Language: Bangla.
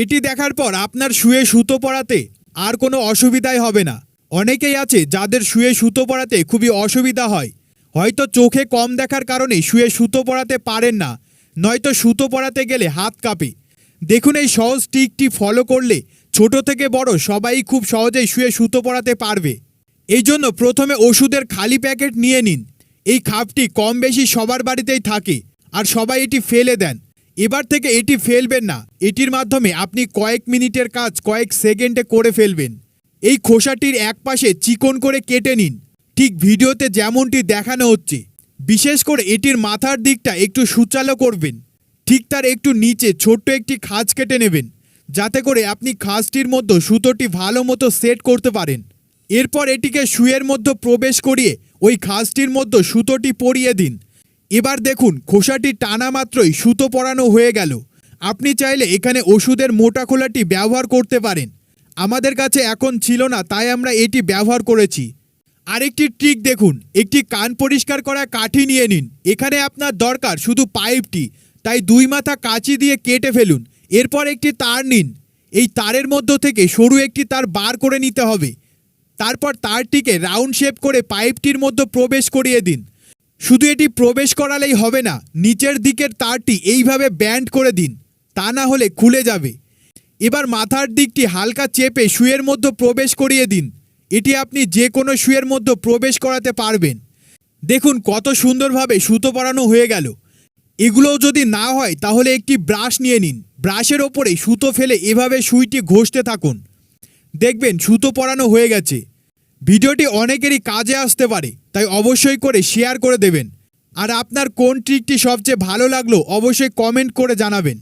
এটি দেখার পর আপনার শুয়ে সুতো পরাতে আর কোনো অসুবিধাই হবে না। অনেকেই আছে যাদের শুয়ে সুতো পরাতে খুবই অসুবিধা হয়, হয়তো চোখে কম দেখার কারণে শুয়ে সুতো পরাতে পারেন না, নয়তো সুতো পরাতে গেলে হাত কাঁপে। দেখুন, এই সহজ ট্রিকটি ফলো করলে ছোট থেকে বড় সবাই খুব সহজেই শুয়ে সুতো পরাতে পারবে। এই জন্য প্রথমে ওষুধের খালি প্যাকেট নিয়ে নিন। এই খাপটি কম বেশি সবার বাড়িতেই থাকে আর সবাই এটি ফেলে দেন। এবার থেকে এটি ফেলবেন না, এটির মাধ্যমে আপনি কয়েক মিনিটের কাজ কয়েক সেকেন্ডে করে ফেলবেন। এই খোসাটির একপাশে চিকন করে কেটে নিন, ঠিক ভিডিওতে যেমনটি দেখানো হচ্ছে। বিশেষ করে এটির মাথার দিকটা একটু সূচালো করবেন। ঠিক তার একটু নিচে ছোট্ট একটি খাঁজ কেটে নেবেন, যাতে করে আপনি খাঁজটির মধ্যে সুতোটি ভালো মতো সেট করতে পারেন। এরপর এটিকে সুইয়ের মধ্যে প্রবেশ করিয়ে ওই খাঁজটির মধ্যে সুতোটি পরিয়ে দিন। এবার দেখুন, খোসাটি টানা মাত্রই সুতো পরানো হয়ে গেল। আপনি চাইলে এখানে ওষুধের মোটা খোলাটি ব্যবহার করতে পারেন। আমাদের কাছে এখন ছিল না, তাই আমরা এটি ব্যবহার করেছি। আরেকটি ট্রিক দেখুন, একটি কান পরিষ্কার করা কাঠি নিয়ে নিন। এখানে আপনার দরকার শুধু পাইপটি, তাই 2 মাথা কাঁচি দিয়ে কেটে ফেলুন। এরপর একটি তার নিন, এই তারের মধ্য থেকে সরু একটি তার বার করে নিতে হবে। তারপর তারটিকে রাউন্ড শেপ করে পাইপটির মধ্যে প্রবেশ করিয়ে দিন। শুধু এটি প্রবেশ করালেই হবে না, নিচের দিকের তারটি এইভাবে ব্যান্ড করে দিন, তা না হলে খুলে যাবে। এবার মাথার দিকটি হালকা চেপে সুইয়ের মধ্যে প্রবেশ করিয়ে দিন। এটি আপনি যে কোনো সুইয়ের মধ্যে প্রবেশ করাতে পারবেন। দেখুন কত সুন্দরভাবে সুতো পরানো হয়ে গেল। এগুলোও যদি না হয় তাহলে একটি ব্রাশ নিয়ে নিন, ব্রাশের ওপরে সুতো ফেলে এভাবে সুইটি ঘষতে থাকুন। দেখবেন সুতো পরানো হয়ে গেছে। ভিডিওটি অনেকেরই কাজে আসতে পারে, তাই অবশ্যই করে শেয়ার করে দেবেন। আর আপনার কোন ট্রিকটি সবচেয়ে ভালো লাগলো অবশ্যই কমেন্ট করে জানাবেন।